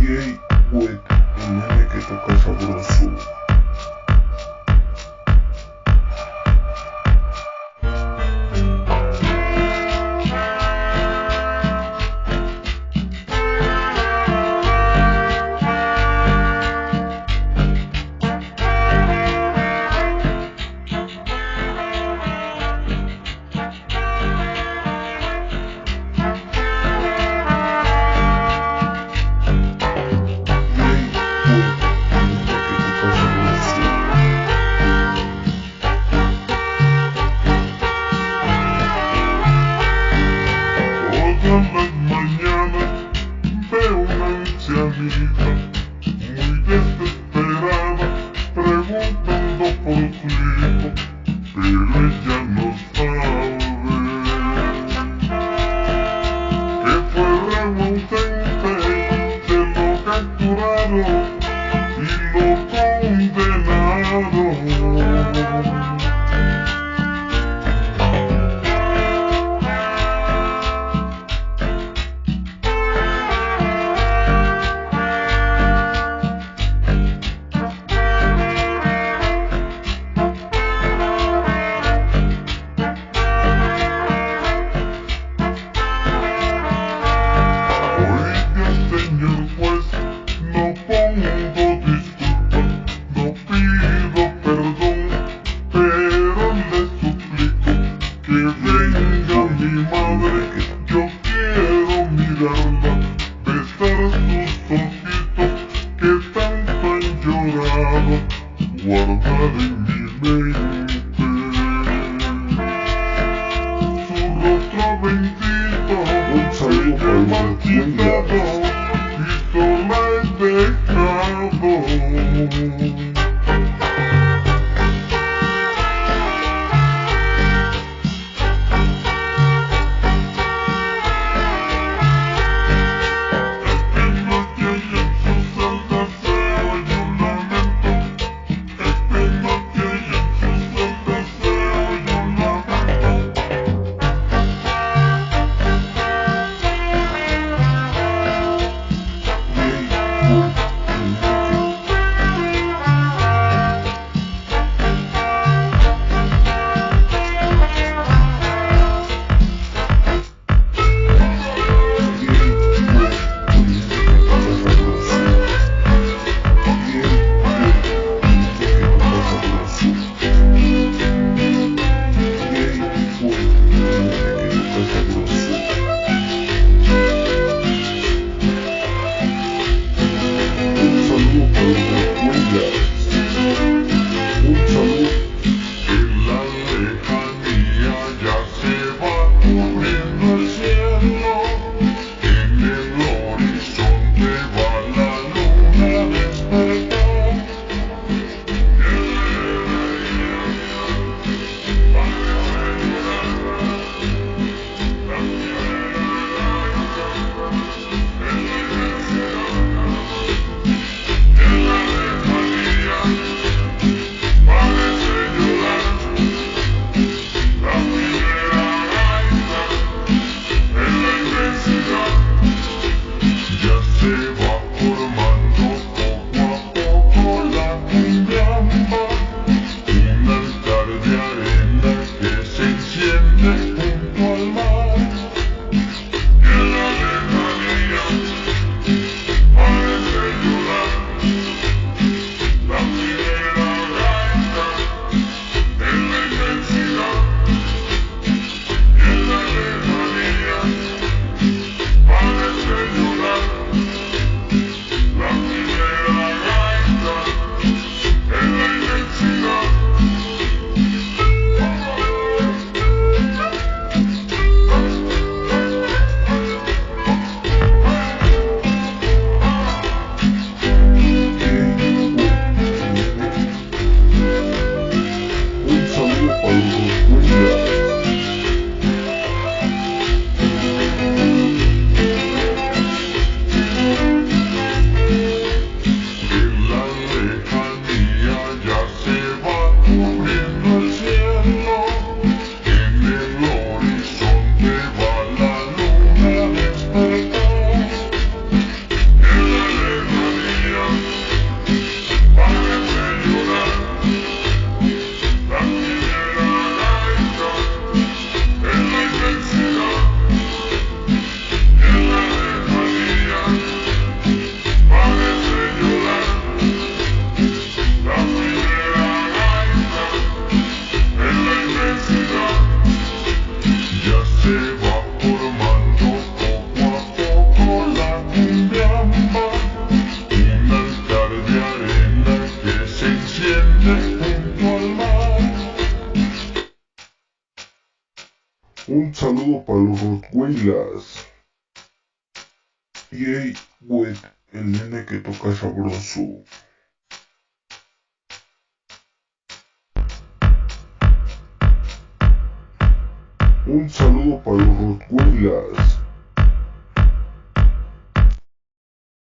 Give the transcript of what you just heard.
DJ Wet, el nene que toca sabroso. Todas las mañanas veo una ancianita muy desesperada preguntando por su hijo, pero ella no sabe que fue remo ausente, se lo capturaron y lo condenaron. Señor juez, no pongo disculpas, no pido perdón, pero le suplico que venga mi madre, yo quiero mirarla, besar sus ojitos que tanto han llorado, guardar en mi mente su rostro bendito, Un saludo para el marchitado. Y sola he dejado. Rottweilers. Yay, with el nene que toca sabroso. Un saludo para los Rottweilers.